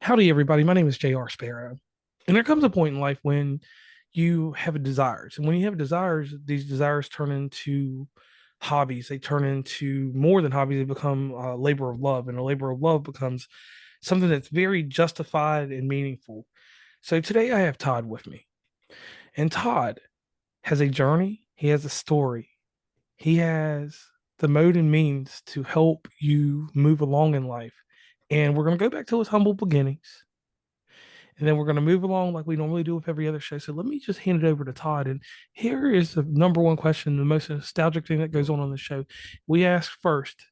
Howdy, everybody. My name is J.R. Sparrow. And there comes a point in life when you have desires. And when you have desires, these desires turn into hobbies. They turn into more than hobbies. They become a labor of love. And a labor of love becomes something that's very justified and meaningful. So today I have Todd with me. And Todd has a journey, he has a story, he has the mode and means to help you move along in life. And we're going to go back to his humble beginnings, and then we're going to move along like we normally do with every other show. So let me just hand it over to Todd. And here is the number one question, the most nostalgic thing that goes on the show. We ask first,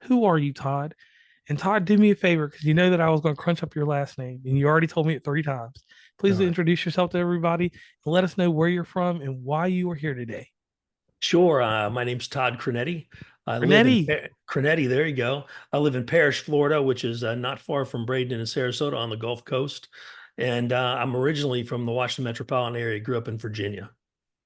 who are you, Todd? And Todd, do me a favor, because you know that I was going to crunch up your last name, and you already told me it 3 times. All Please right. introduce yourself to everybody and let us know where you're from and why you are here today. Sure. My name's Tod Creneti. I live in Renetti. Creneti. There you go. I live in Parrish, Florida, which is not far from Bradenton and Sarasota on the Gulf Coast. And I'm originally from the Washington metropolitan area. Grew up in Virginia.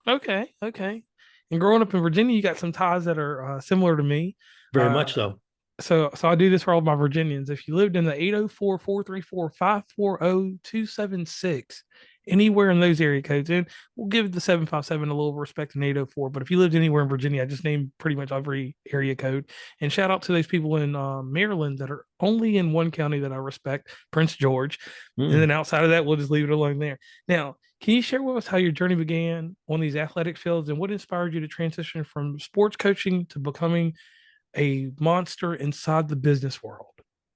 Okay, okay. And growing up in Virginia, you got some ties that are similar to me. Very Uh, much so. so I do this for all of my Virginians. If you lived in the 804-434-540-276, anywhere in those area codes, and we'll give the 757 a little respect in 804. But if you lived anywhere in Virginia, I just named pretty much every area code. And shout out to those people in Maryland that are only in one county that I respect, Prince George. And Mm. then outside of that, we'll just leave it alone there. Now, can you share with us how your journey began on these athletic fields and what inspired you to transition from sports coaching to becoming a monster inside the business world?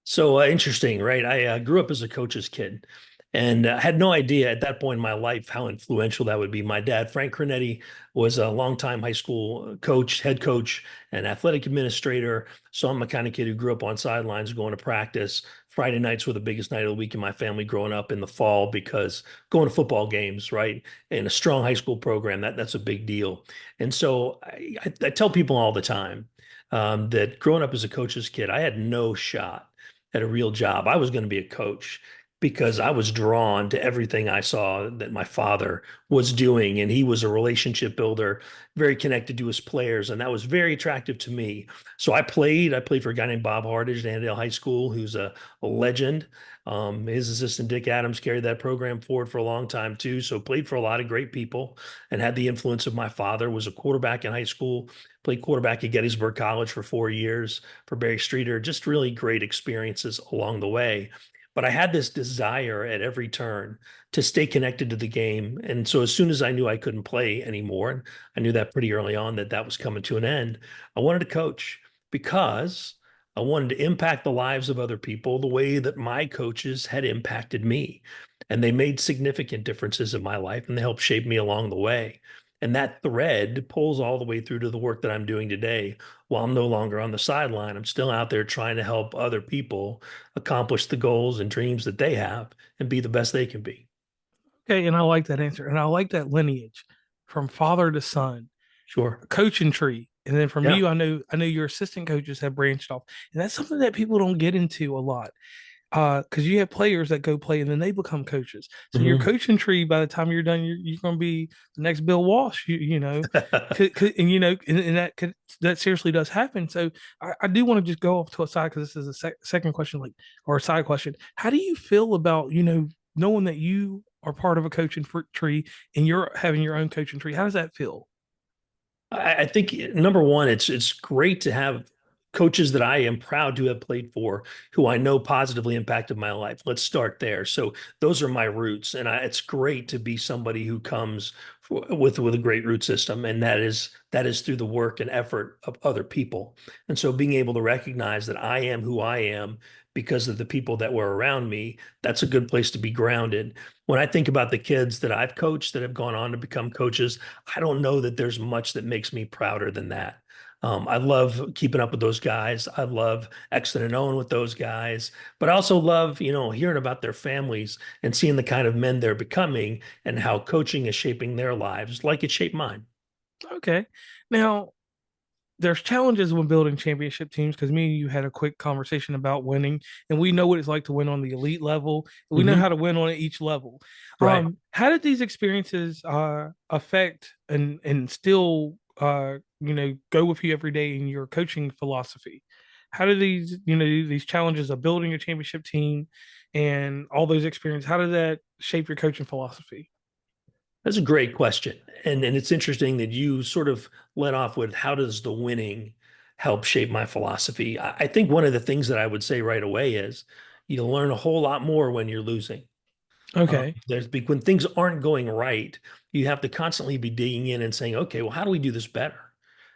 So interesting, right? I grew up as a coach's kid and had no idea at that point in my life how influential that would be. My dad, Frank Creneti, was a longtime high school coach, head coach, and athletic administrator. So I'm the kind of kid who grew up on sidelines going to practice. Friday nights were the biggest night of the week in my family growing up in the fall because going to football games, right? In a strong high school program, that's a big deal. And so I tell people all the time that growing up as a coach's kid, I had no shot at a real job. I was going to be a coach because I was drawn to everything I saw that my father was doing. And he was a relationship builder, very connected to his players. And that was very attractive to me. So I played for a guy named Bob Hardage at Annandale High School, who's a legend. His assistant, Dick Adams, carried that program forward for a long time too. So played for a lot of great people and had the influence of my father, was a quarterback in high school, played quarterback at Gettysburg College for 4 years for Barry Streeter, just really great experiences along the way. But I had this desire at every turn to stay connected to the game. And so as soon as I knew I couldn't play anymore, and I knew that pretty early on that that was coming to an end, I wanted to coach because I wanted to impact the lives of other people the way that my coaches had impacted me. And they made significant differences in my life and they helped shape me along the way. And that thread pulls all the way through to the work that I'm doing today. While I'm no longer on the sideline, I'm still out there trying to help other people accomplish the goals and dreams that they have and be the best they can be. Okay, and I like that answer. And I like that lineage from father to son, Sure. a coaching tree. And then from Yeah. you, I know your assistant coaches have branched off. And that's something that people don't get into a lot. Because you have players that go play and then they become coaches. So your Mhm. coaching tree, by the time you're done, you're going to be the next Bill Walsh. And and that seriously does happen. So I do want to just go off to a side because this is a second question, like, or a side question. How do you feel about knowing that you are part of a coaching tree and you're having your own coaching tree? How does that feel? I think number one, it's great to have coaches that I am proud to have played for, who I know positively impacted my life. Let's start there. So those are my roots, and it's great to be somebody who comes with a great root system, and that is through the work and effort of other people. And so being able to recognize that I am who I am because of the people that were around me, that's a good place to be grounded. When I think about the kids that I've coached that have gone on to become coaches, I don't know that there's much that makes me prouder than that. I love keeping up with those guys. I love Xing and Owen with those guys, but I also love, hearing about their families and seeing the kind of men they're becoming and how coaching is shaping their lives like it shaped mine. Okay. Now, there's challenges when building championship teams because me and you had a quick conversation about winning, and we know what it's like to win on the elite level. We know how Hmm. to win on each level. Right. How did these experiences affect and still go with you every day in your coaching philosophy? How do these challenges of building a championship team and all those experiences, how did that shape your coaching philosophy? That's a great question. And it's interesting that you sort of led off with how does the winning help shape my philosophy? I think one of the things that I would say right away is you learn a whole lot more when you're losing. Okay. When things aren't going right, you have to constantly be digging in and saying, okay, well, how do we do this better?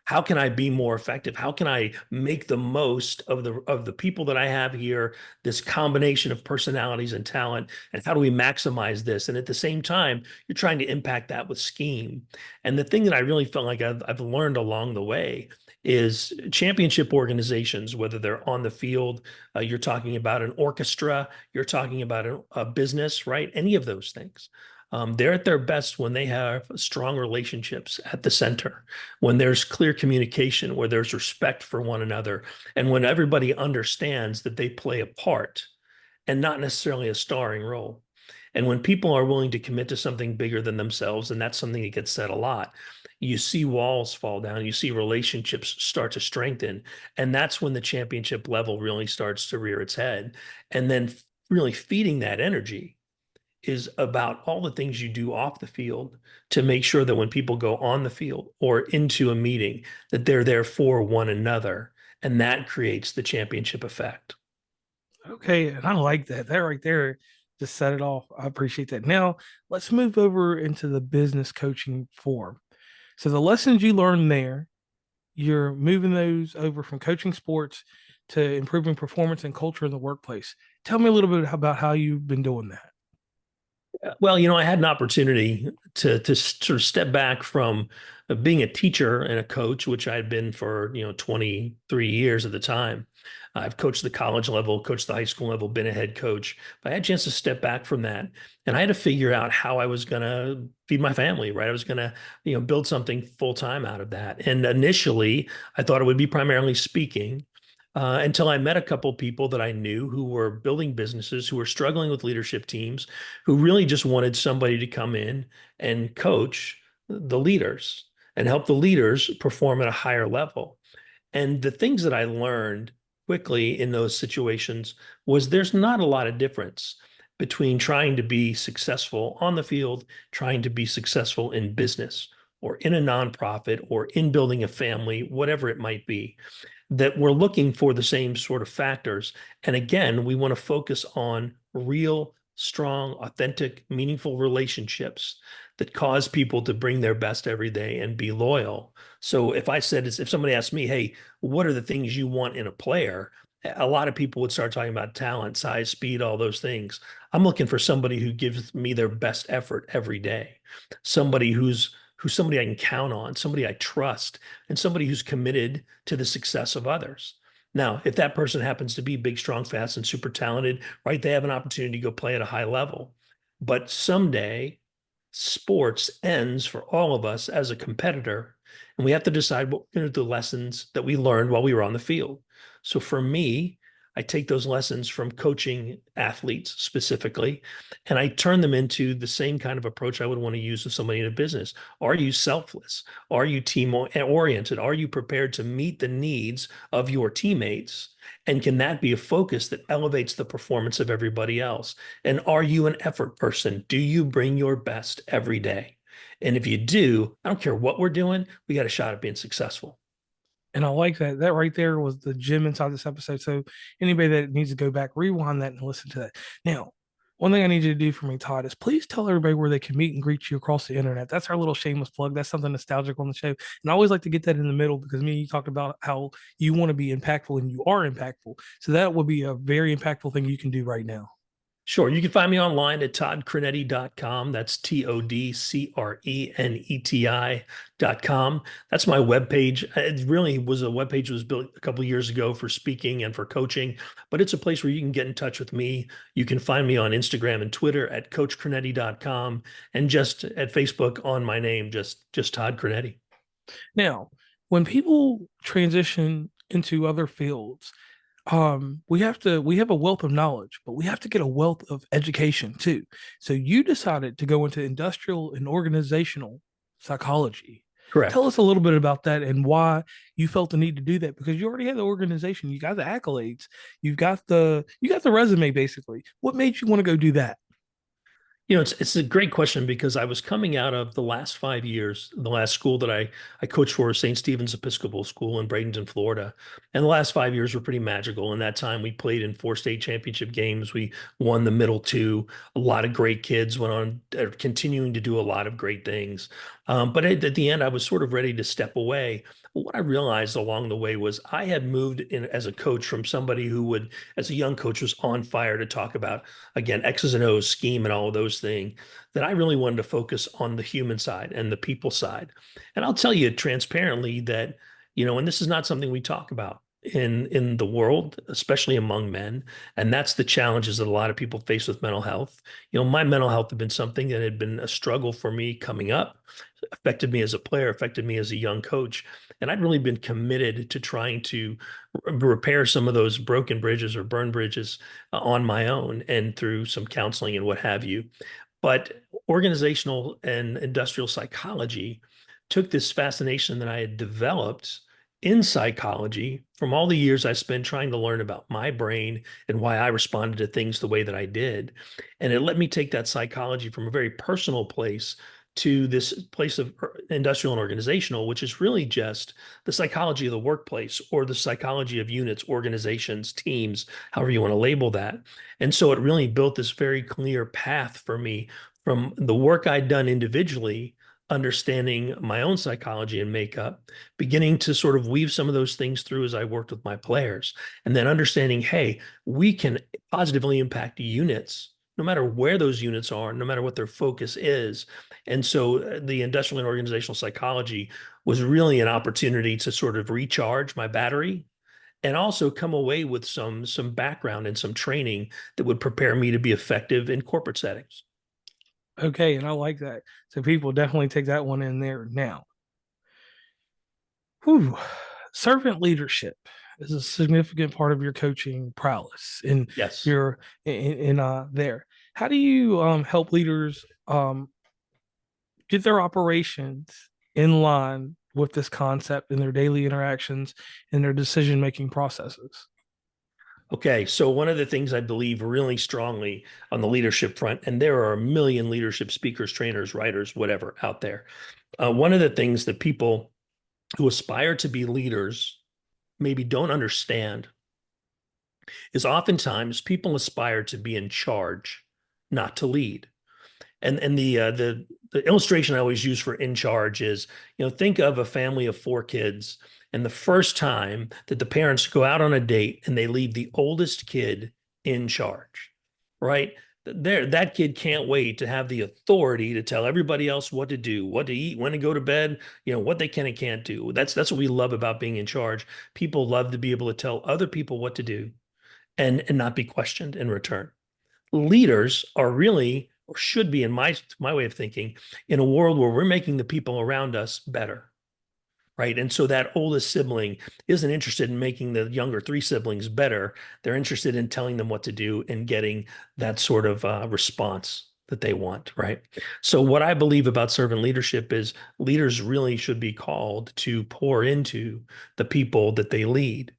How can I be more effective? How can I make the most of the people that I have here, this combination of personalities and talent, and how do we maximize this? And at the same time, you're trying to impact that with scheme. And the thing that I really felt like I've learned along the way is championship organizations, whether they're on the field, you're talking about an orchestra, you're talking about a business, right? Any of those things. They're at their best when they have strong relationships at the center, when there's clear communication, where there's respect for one another, and when everybody understands that they play a part and not necessarily a starring role. And when people are willing to commit to something bigger than themselves, and that's something that gets said a lot, you see walls fall down, you see relationships start to strengthen. And that's when the championship level really starts to rear its head. And then really feeding that energy is about all the things you do off the field to make sure that when people go on the field or into a meeting, that they're there for one another. And that creates the championship effect. Okay. And I like that. That right there just set it off. I appreciate that. Now, let's move over into the business coaching form. So, the lessons you learned there, you're moving those over from coaching sports to improving performance and culture in the workplace. Tell me a little bit about how you've been doing that. Well, I had an opportunity to sort of step back from being a teacher and a coach, which I had been for 23 years at the time. I've coached the college level, coached the high school level, been a head coach. But I had a chance to step back from that, and I had to figure out how I was going to feed my family. Right, I was going to build something full time out of that. And initially, I thought it would be primarily speaking until I met a couple people that I knew who were building businesses, who were struggling with leadership teams, who really just wanted somebody to come in and coach the leaders and help the leaders perform at a higher level. And the things that I learned quickly in those situations was there's not a lot of difference between trying to be successful on the field, trying to be successful in business or in a nonprofit or in building a family, whatever it might be, that we're looking for the same sort of factors. And again, we want to focus on real, strong, authentic, meaningful relationships that cause people to bring their best every day and be loyal. So if somebody asked me, hey, what are the things you want in a player? A lot of people would start talking about talent, size, speed, all those things. I'm looking for somebody who gives me their best effort every day, somebody who's somebody I can count on, somebody I trust, and somebody who's committed to the success of others. Now, if that person happens to be big, strong, fast, and super talented, right, they have an opportunity to go play at a high level. But someday, sports ends for all of us as a competitor, and we have to decide what we're going to do, the lessons that we learned while we were on the field. So for me, I take those lessons from coaching athletes specifically, and I turn them into the same kind of approach I would want to use with somebody in a business. Are you selfless? Are you team oriented? Are you prepared to meet the needs of your teammates? And can that be a focus that elevates the performance of everybody else? And are you an effort person? Do you bring your best every day? And if you do, I don't care what we're doing, we got a shot at being successful. And I like that. That right there was the gem inside this episode. So anybody that needs to go back, rewind that and listen to that. Now, one thing I need you to do for me, Todd, is please tell everybody where they can meet and greet you across the internet. That's our little shameless plug. That's something nostalgic on the show. And I always like to get that in the middle because me, you talked about how you want to be impactful and you are impactful. So that would be a very impactful thing you can do right now. Sure. You can find me online at todcreneti.com. That's TODCRENETI.com. That's my webpage. It really was a webpage that was built a couple of years ago for speaking and for coaching, but it's a place where you can get in touch with me. You can find me on Instagram and Twitter at coachcreneti.com and just at Facebook on my name, just Tod Creneti. Now, when people transition into other fields, we have a wealth of knowledge, but we have to get a wealth of education too. So you decided to go into industrial and organizational psychology. Tell Correct. us a little bit about that and why you felt the need to do that because you already have the organization, you got the accolades, you got the resume basically. What made you want to go do that? It's a great question because I was coming out of the last 5 years, the last school that I coached for, St. Stephen's Episcopal School in Bradenton, Florida. And the last 5 years were pretty magical. In that time, we played in 4 state championship games. We won the middle two. A lot of great kids went on, are continuing to do a lot of great things. But at the end, I was sort of ready to step away. But what I realized along the way was I had moved in as a coach from somebody who would, as a young coach, was on fire to talk about again, X's and O's, scheme, and all of those things, that I really wanted to focus on the human side and the people side. And I'll tell you transparently that, and this is not something we talk about in the world, especially among men. And that's the challenges that a lot of people face with mental health. My mental health had been something that had been a struggle for me coming up, affected me as a player, affected me as a young coach. And I'd really been committed to trying to repair some of those broken bridges or burn bridges on my own and through some counseling and what have you. But organizational and industrial psychology took this fascination that I had developed in psychology from all the years I spent trying to learn about my brain and why I responded to things the way that I did. And it let me take that psychology from a very personal place to this place of industrial and organizational, which is really just the psychology of the workplace or the psychology of units, organizations, teams, however you want to label that. And so it really built this very clear path for me from the work I'd done individually, understanding my own psychology and makeup, beginning to sort of weave some of those things through as I worked with my players, and then understanding, hey, we can positively impact units. No matter where those units are, no matter what their focus is. And so the industrial and organizational psychology was really an opportunity to sort of recharge my battery and also come away with some background and some training that would prepare me to be effective in corporate settings. Okay, and I like that. So people definitely take that one in there now. Whew. Servant leadership is a significant part of your coaching prowess in Yes. your in there. How do you help leaders get their operations in line with this concept in their daily interactions and their decision making processes? Okay, so one of the things I believe really strongly on the leadership front, and there are a million leadership speakers, trainers, writers, whatever out there. One of the things that people who aspire to be leaders maybe don't understand is oftentimes people aspire to be in charge, not to lead. And the illustration I always use for in charge is, think of a family of 4 kids, and the first time that the parents go out on a date and they leave the oldest kid in charge, right? There, that kid can't wait to have the authority to tell everybody else what to do, what to eat, when to go to bed, what they can and can't do. That's what we love about being in charge. People love to be able to tell other people what to do and not be questioned in return. Leaders are really, or should be, in my way of thinking, in a world where we're making the people around us better, right? And so that oldest sibling isn't interested in making the younger 3 siblings better. They're interested in telling them what to do and getting that sort of response that they want, right? So what I believe about servant leadership is leaders really should be called to pour into the people that they lead.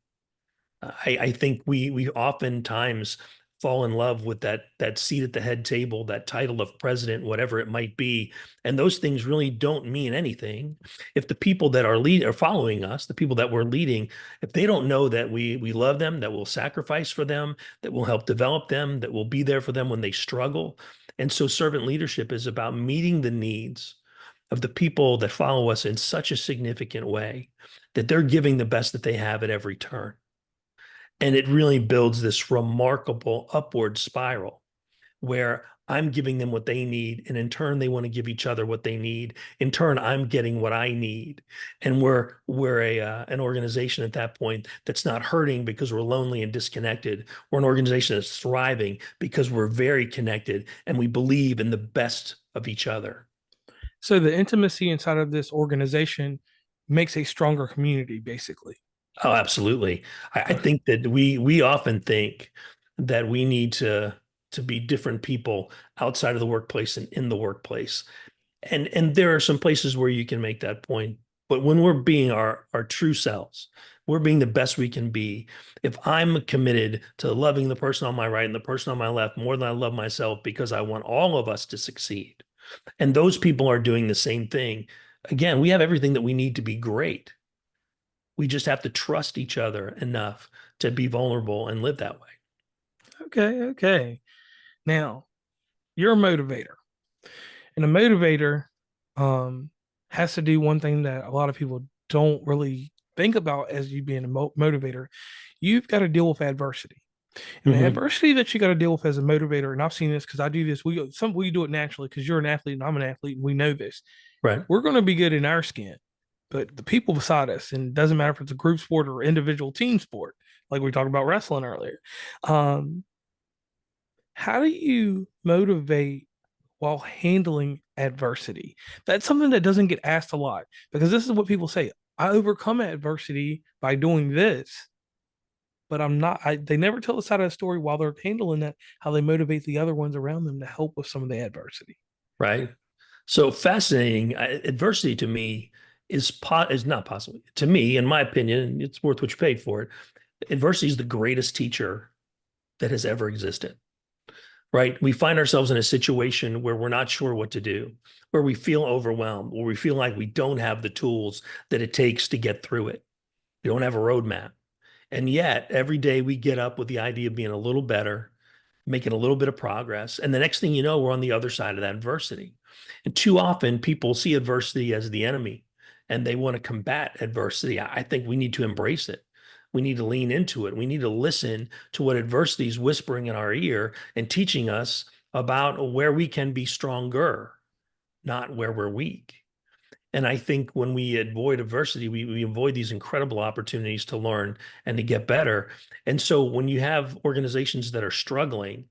I think we oftentimes fall in love with that seat at the head table, that title of president, whatever it might be, and those things really don't mean anything if the people that are following us, the people that we're leading, if they don't know that we love them, that we'll sacrifice for them, that will help develop them, that will be there for them when they struggle. And so servant leadership is about meeting the needs of the people that follow us in such a significant way that they're giving the best that they have at every turn. And it really builds this remarkable upward spiral where I'm giving them what they need. And in turn, they want to give each other what they need. In turn, I'm getting what I need. And we're an organization at that point that's not hurting because we're lonely and disconnected. We're an organization that's thriving because we're very connected and we believe in the best of each other. So the intimacy inside of this organization makes a stronger community, basically. Oh, absolutely. I Okay. think that we often think that we need to be different people outside of the workplace and in the workplace. And there are some places where you can make that point. But when we're being our true selves, we're being the best we can be. If I'm committed to loving the person on my right and the person on my left more than I love myself because I want all of us to succeed, and those people are doing the same thing, again, we have everything that we need to be great. We just have to trust each other enough to be vulnerable and live that way. Okay, okay. Now, you're a motivator, and a motivator um, has to do one thing that a lot of people don't really think about as you being a motivator. You've got to deal with adversity. And the Hmm. adversity that you got to deal with as a motivator, and I've seen this because I do this. We do it naturally because you're an athlete and I'm an athlete, and we know this. Right. We're going to be good in our skin, but the people beside us, and it doesn't matter if it's a group sport or individual team sport, like we talked about wrestling earlier. Um, how do you motivate while handling adversity? That's something that doesn't get asked a lot because this is what people say. I overcome adversity by doing this, but I'm not. They never tell the side of the story while they're handling that, how they motivate the other ones around them to help with some of the adversity. Right. So fascinating. Adversity to me is not possible. To me, in my opinion, it's worth what you paid for it. Adversity is the greatest teacher that has ever existed. Right? We find ourselves in a situation where we're not sure what to do, where we feel overwhelmed, where we feel like we don't have the tools that it takes to get through it. We don't have a roadmap. And yet, every day we get up with the idea of being a little better, making a little bit of progress. And the next thing you know, we're on the other side of that adversity. And too often, people see adversity as the enemy and they want to combat adversity. I think we need to embrace it. We need to lean into it. We need to listen to what adversity is whispering in our ear and teaching us about where we can be stronger, not where we're weak. And I think when we avoid adversity, we avoid these incredible opportunities to learn and to get better. And so when you have organizations that are struggling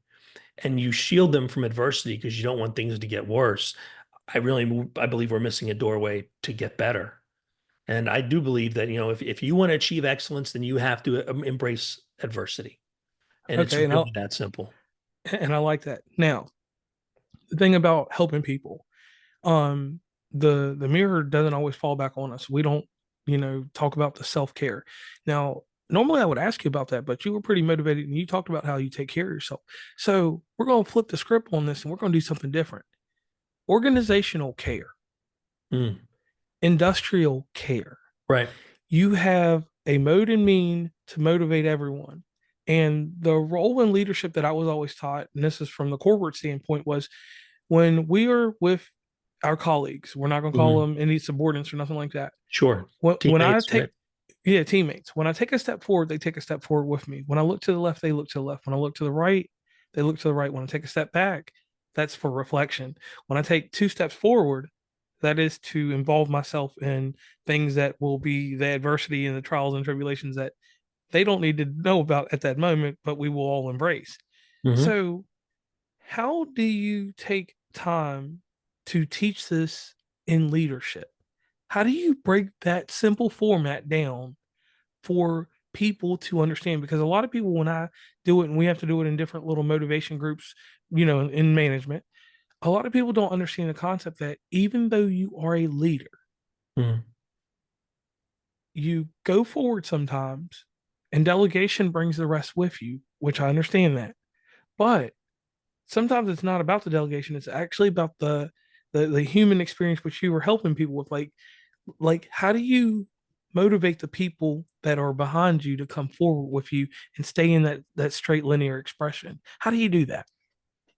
and you shield them from adversity because you don't want things to get worse, I believe we're missing a doorway to get better. And I do believe that, if you want to achieve excellence, then you have to embrace adversity. And it's Okay, really that simple. I like that. Now, the thing about helping people, um, the mirror doesn't always fall back on us. We don't, talk about the self care. Now, normally I would ask you about that, but you were pretty motivated and you talked about how you take care of yourself. So we're going to flip the script on this and we're going to do something different. Organizational care, Mm, industrial care. right. You have a mode and mean to motivate everyone. And the role in leadership that I was always taught, and this is from the corporate standpoint, was when we are with our colleagues, we're not going to call Mhm. them any subordinates or nothing like that. Sure. When I Teammates, take, right? yeah, teammates, when I take a step forward, they take a step forward with me. When I look to the left, they look to the left. When I look to the right, they look to the right. When I take a step back, that's for reflection. When I take two steps forward, that is to involve myself in things that will be the adversity and the trials and tribulations that they don't need to know about at that moment, but we will all embrace. Hmm. So, how do you take time to teach this in leadership? How do you break that simple format down for people to understand? Because a lot of people, when I do it, and we have to do it in different little motivation groups, in management, a lot of people don't understand the concept that even though you are a leader, Hmm. you go forward sometimes and delegation brings the rest with you, which I understand that. But sometimes it's not about the delegation, it's actually about the human experience which you were helping people with. Like how do you motivate the people that are behind you to come forward with you and stay in that straight linear expression? How do you do that?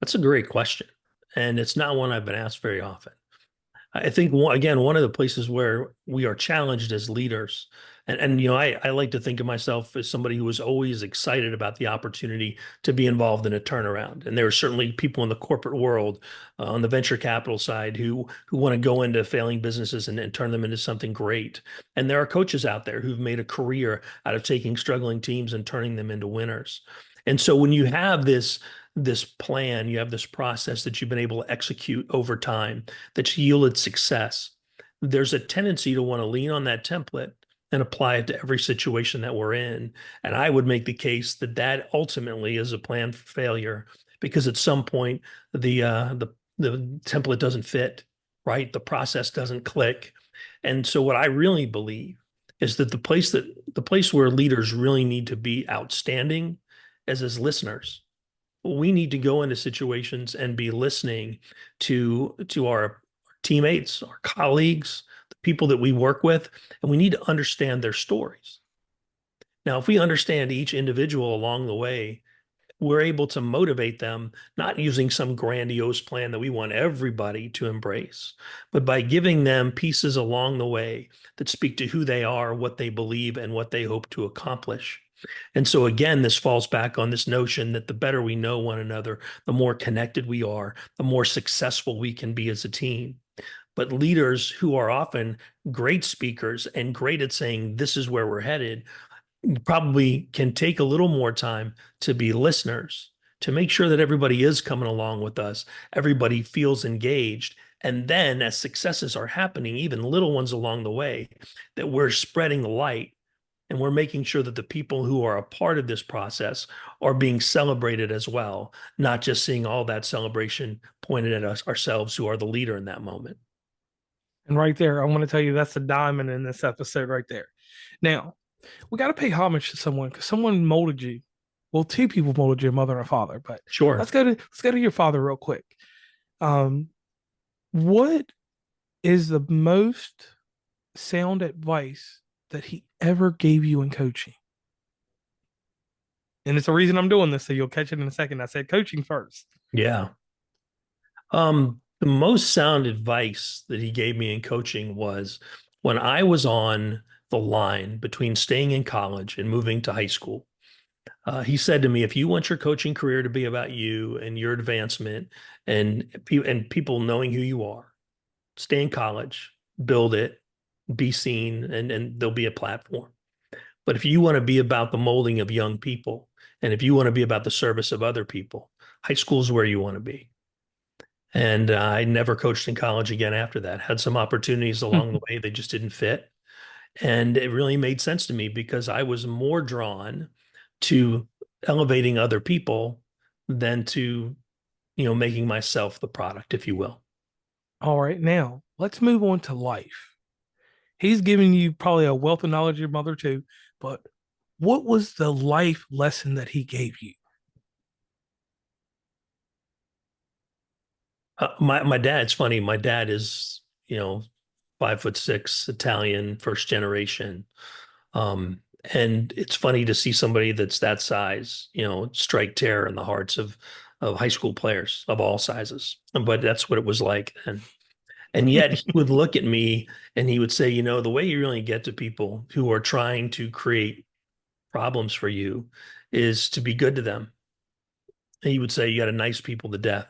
That's a great question. And it's not one I've been asked very often. I think again, one of the places where we are challenged as leaders, and I like to think of myself as somebody who was always excited about the opportunity to be involved in a turnaround. And there are certainly people in the corporate world, on the venture capital side, who want to go into failing businesses and turn them into something great. And there are coaches out there who've made a career out of taking struggling teams and turning them into winners. And so when you have this plan, you have this process that you've been able to execute over time that's yielded success, there's a tendency to want to lean on that template and apply it to every situation that we're in. And I would make the case that that ultimately is a plan for failure because at some point the template doesn't fit. right? The process doesn't click. And so what I really believe is that the place where leaders really need to be outstanding is as listeners. We need to go into situations and be listening to our teammates, our colleagues, the people that we work with, and we need to understand their stories. Now, if we understand each individual along the way, we're able to motivate them, not using some grandiose plan that we want everybody to embrace, but by giving them pieces along the way that speak to who they are, what they believe, and what they hope to accomplish. And so, again, this falls back on this notion that the better we know one another, the more connected we are, the more successful we can be as a team. But leaders who are often great speakers and great at saying, this is where we're headed, probably can take a little more time to be listeners, to make sure that everybody is coming along with us, everybody feels engaged. And then as successes are happening, even little ones along the way, that we're spreading the light and we're making sure that the people who are a part of this process are being celebrated as well, not just seeing all that celebration pointed at us ourselves who are the leader in that moment. And right there, I'm going to tell you that's a diamond in this episode right there. Now, we got to pay homage to someone because someone molded you. Well, two people molded you, a mother and a father. But Sure. let's go to your father real quick. Um, what is the most sound advice that he ever gave you in coaching? And it's the reason I'm doing this, so you'll catch it in a second. I said coaching first. Yeah. The most sound advice that he gave me in coaching was when I was on the line between staying in college and moving to high school. He said to me, if you want your coaching career to be about you and your advancement and people knowing who you are, stay in college, build it, be seen, and there'll be a platform. But if you want to be about the molding of young people, and if you want to be about the service of other people, high school is where you want to be. And I never coached in college again after that. Had some opportunities along the way, they just didn't fit. And it really made sense to me because I was more drawn to elevating other people than to, making myself the product, if you will. All right, now let's move on to life. He's giving you probably a wealth of knowledge, your mother too, but what was the life lesson that he gave you? My dad's funny. My dad is, 5'6", Italian, first generation. And it's funny to see somebody that's that size, strike terror in the hearts of high school players of all sizes. But that's what it was like. And yet he would look at me and he would say, the way you really get to people who are trying to create problems for you is to be good to them. And he would say, you got to nice people to death.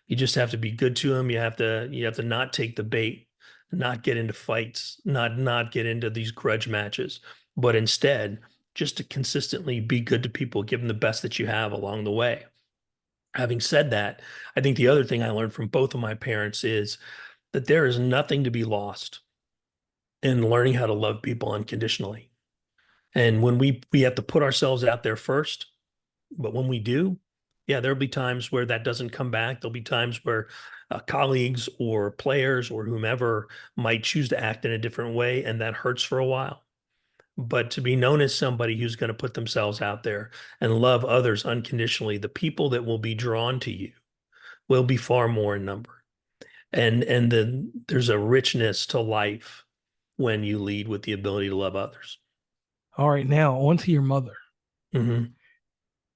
You just have to be good to them. You have to not take the bait, not get into fights, not get into these grudge matches, but instead just to consistently be good to people, give them the best that you have along the way. Having said that, I think the other thing I learned from both of my parents is that there is nothing to be lost in learning how to love people unconditionally. And when we have to put ourselves out there first, but when we do, yeah, there'll be times where that doesn't come back. There'll be times where colleagues or players or whomever might choose to act in a different way, and that hurts for a while. But to be known as somebody who's going to put themselves out there and love others unconditionally, the people that will be drawn to you will be far more in number. And then there's a richness to life when you lead with the ability to love others. All right, now on to your mother. Hmm.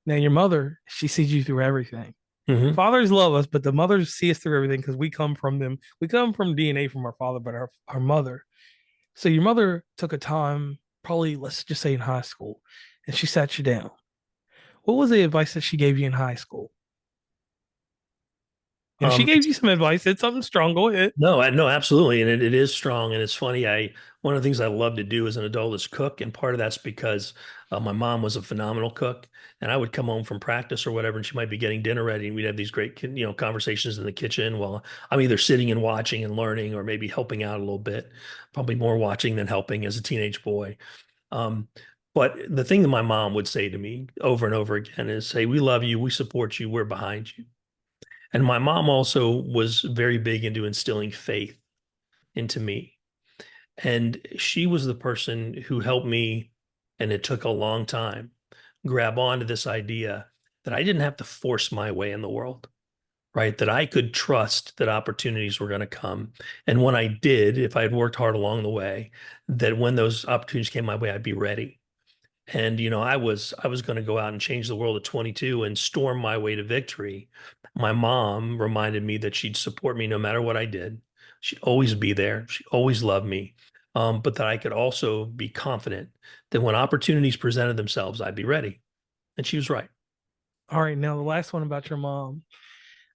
Now, your mother, she sees you through everything. Hmm. Fathers love us, but the mothers see us through everything because we come from them. We come from DNA from our father, but our mother. So your mother took a time, probably let's just say in high school, and she sat you down. What was the advice that she gave you in high school? And if she gave It's you some advice, it's something strong. Go ahead. No, no, absolutely. And it is strong. And it's funny. One of the things I love to do as an adult is cook. And part of that's because my mom was a phenomenal cook. And I would come home from practice or whatever, and she might be getting dinner ready. And we'd have these great, conversations in the kitchen while I'm either sitting and watching and learning or maybe helping out a little bit, probably more watching than helping as a teenage boy. Um, but the thing that my mom would say to me over and over again is, hey, we love you. We support you. We're behind you. And my mom also was very big into instilling faith into me. And she was the person who helped me, and it took a long time, grab onto this idea that I didn't have to force my way in the world, right? That I could trust that opportunities were going to come. And when I did, if I had worked hard along the way, that when those opportunities came my way, I'd be ready. And I was going to go out and change the world at 22 and storm my way to victory. My mom reminded me that she'd support me no matter what I did. She'd always be there. She always loved me. But that I could also be confident that when opportunities presented themselves, I'd be ready. And she was right. All right, now the last one about your mom.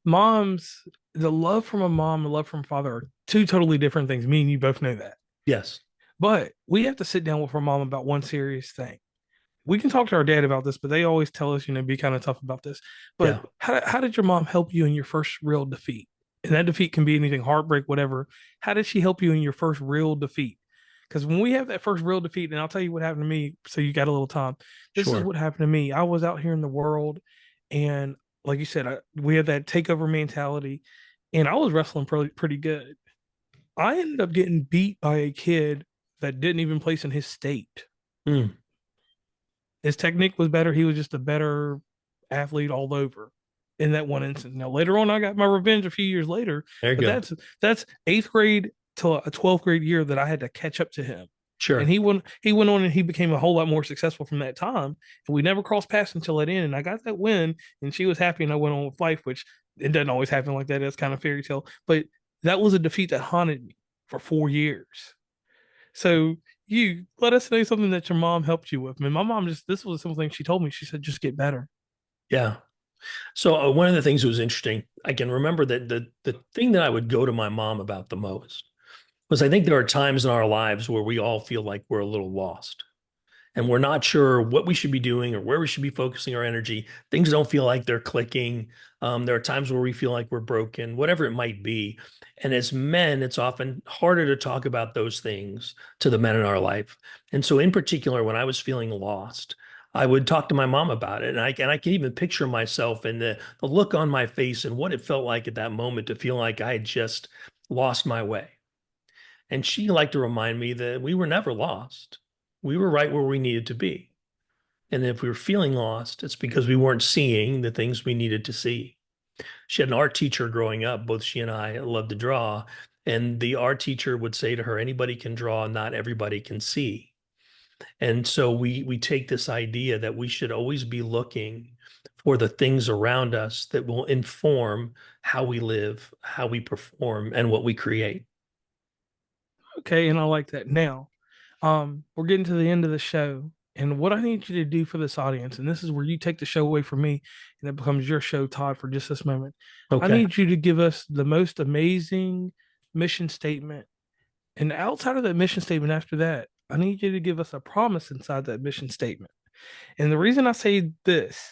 Moms, the love from a mom, the love from a father are two totally different things. Me and you both know that. Yes. But we have to sit down with our mom about one serious thing. We can talk to our dad about this, but they always tell us, be kind of tough about this. But Yeah. how did your mom help you in your first real defeat? And that defeat can be anything, heartbreak, whatever. How did she help you in your first real defeat? Because when we have that first real defeat, and I'll tell you what happened to me, so you got a little time. This is Sure. what happened to me. I was out here in the world, and like you said, we had that takeover mentality, and I was wrestling pretty good. I ended up getting beat by a kid that didn't even place in his state. Mm, His technique was better. He was just a better athlete all over in that one instance. Now later on, I got my revenge a few years later, there you but go. that's eighth grade to a 12th grade year that I had to catch up to him. And Sure. he went on and he became a whole lot more successful from that time. And we never crossed paths until that end. And I got that win, and she was happy, and I went on with life, which it doesn't always happen like that. That's kind of fairy tale. But that was a defeat that haunted me for 4 years. So you let us know something that your mom helped you with. I mean, my mom just this was a simple thing she told me. She said, just get better. Yeah. So one of the things that was interesting, I can remember that the thing that I would go to my mom about the most was I think there are times in our lives where we all feel like we're a little lost and we're not sure what we should be doing or where we should be focusing our energy. Things don't feel like they're clicking. There are times where we feel like we're broken, whatever it might be. And as men, it's often harder to talk about those things to the men in our life. And so, in particular, when I was feeling lost, I would talk to my mom about it. And I can even picture myself and the look on my face and what it felt like at that moment to feel like I had just lost my way. And she liked to remind me that we were never lost. We were right where we needed to be. And if we were feeling lost, it's because we weren't seeing the things we needed to see. She had an art teacher growing up. Both she and I loved to draw. And the art teacher would say to her, anybody can draw, not everybody can see. And so we take this idea that we should always be looking for the things around us that will inform how we live, how we perform, and what we create. Okay, and I like that. Now, we're getting to the end of the show, and what I need you to do for this audience, and this is where you take the show away from me, and it becomes your show, Todd, for just this moment. I Okay. need you to give us the most amazing mission statement, and outside of that mission statement, after that, I need you to give us a promise inside that mission statement. And the reason I say this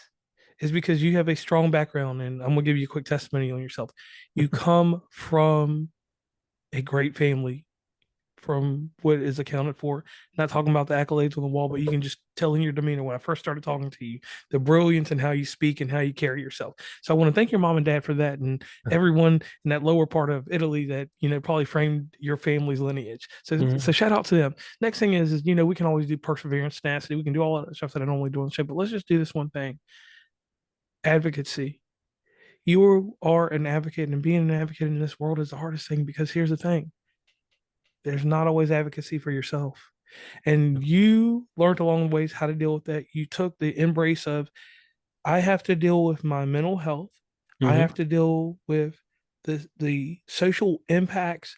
is because you have a strong background, and I'm gonna give you a quick testimony on yourself. You come from a great family, from what is accounted for. Not talking about the accolades on the wall, but you can just tell in your demeanor when I first started talking to you, the brilliance and how you speak and how you carry yourself. So I want to thank your mom and dad for that, and everyone in that lower part of Italy that probably framed your family's lineage. So Mhm. shout out to them. Next thing is we can always do perseverance, tenacity. We can do all that stuff that I normally do on the show, but let's just do this one thing: advocacy. You are an advocate, and being an advocate in this world is the hardest thing, because here's the thing: there's not always advocacy for yourself. And you learned along the ways how to deal with that. You took the embrace of, I have to deal with my mental health. I Mhm. have to deal with the social impacts,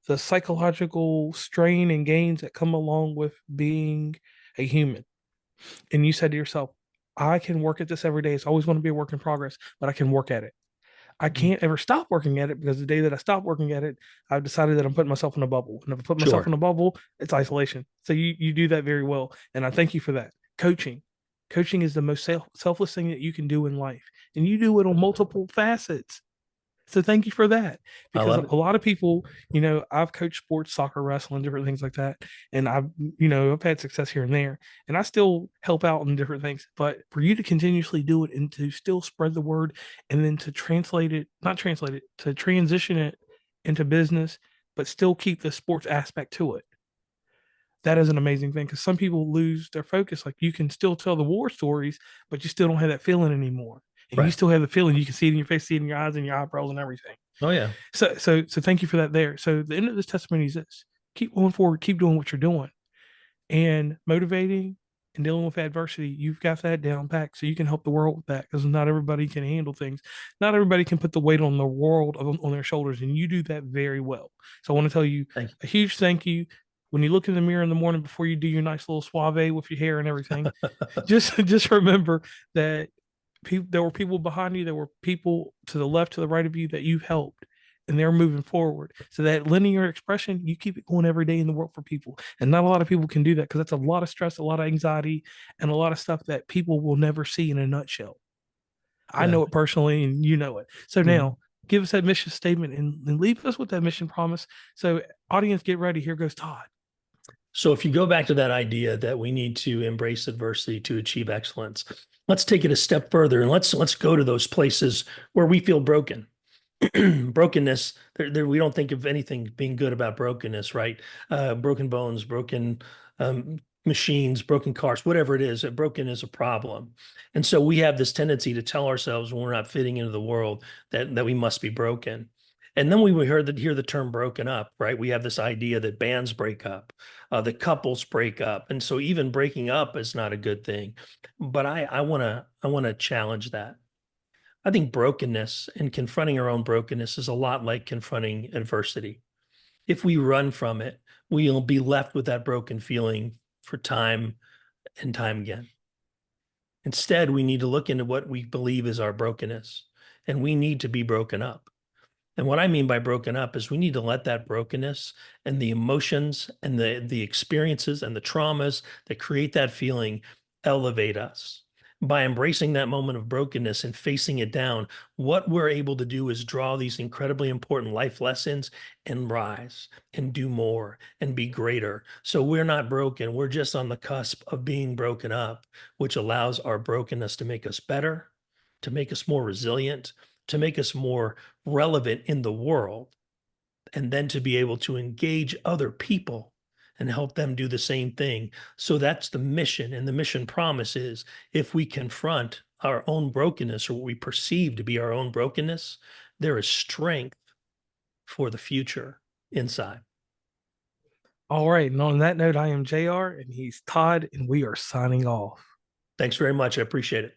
the psychological strain and gains that come along with being a human. And you said to yourself, I can work at this every day. It's always going to be a work in progress, but I can work at it. I Mhm. can't ever stop working at it, because the day that I stop working at it, I've decided that I'm putting myself in a bubble. And if I put myself Sure. in a bubble, it's isolation. So you do that very well. And I thank you for that. Coaching. Coaching is the most selfless thing that you can do in life. And you do it on multiple facets. So thank you for that. I Because love a it. lot of people, I've coached sports, soccer, wrestling, different things like that. And I've had success here and there. And I still help out in different things. But for you to continuously do it and to still spread the word and then to not translate it, to transition it into business, but still keep the sports aspect to it. That is an amazing thing because some people lose their focus. Like you can still tell the war stories, but you still don't have that feeling anymore. And you Right. still have the feeling. You can see it in your face, see it in your eyes and your eyebrows and everything. Oh yeah. So thank you for that there. So the end of this testimony is this: keep going forward, keep doing what you're doing, and motivating and dealing with adversity. You've got that down pack, so you can help the world with that because not everybody can handle things. Not everybody can put the weight on the world on their shoulders, and you do that very well. So I want to tell you Thank a huge thank you. When you look in the mirror in the morning before you do your nice little suave with your hair and everything, you. just remember that there were people behind you, there were people to the left, to the right of you that you've helped, and they're moving forward. So that linear expression, you keep it going every day in the world for people, and not a lot of people can do that because that's a lot of stress, a lot of anxiety, and a lot of stuff that people will never see in a nutshell. I know it Exactly. personally, and you know it. So Mhm. now, give us that mission statement and leave us with that mission promise. So, audience, get ready. Here goes Todd. So if you go back to that idea that we need to embrace adversity to achieve excellence, let's take it a step further and let's go to those places where we feel broken. Brokenness, we don't think of anything being good about brokenness, right? Broken bones, broken machines, broken cars, whatever it is, broken is a problem. And so we have this tendency to tell ourselves when we're not fitting into the world that we must be broken. And then we hear the term broken up, right? We have this idea that bands break up, that couples break up. And so even breaking up is not a good thing. But I want to challenge that. I think brokenness and confronting our own brokenness is a lot like confronting adversity. If we run from it, we'll be left with that broken feeling for time and time again. Instead, we need to look into what we believe is our brokenness, and we need to be broken up. And what I mean by broken up is we need to let that brokenness and the emotions and the experiences and the traumas that create that feeling elevate us. By embracing that moment of brokenness and facing it down, what we're able to do is draw these incredibly important life lessons and rise and do more and be greater. So we're not broken. We're just on the cusp of being broken up, which allows our brokenness to make us better, to make us more resilient, to make us more relevant in the world, and then to be able to engage other people and help them do the same thing. So that's the mission. And the mission promise is if we confront our own brokenness or what we perceive to be our own brokenness, there is strength for the future inside. All right. And on that note, I am JR and he's Todd, and we are signing off. Thanks very much. I appreciate it.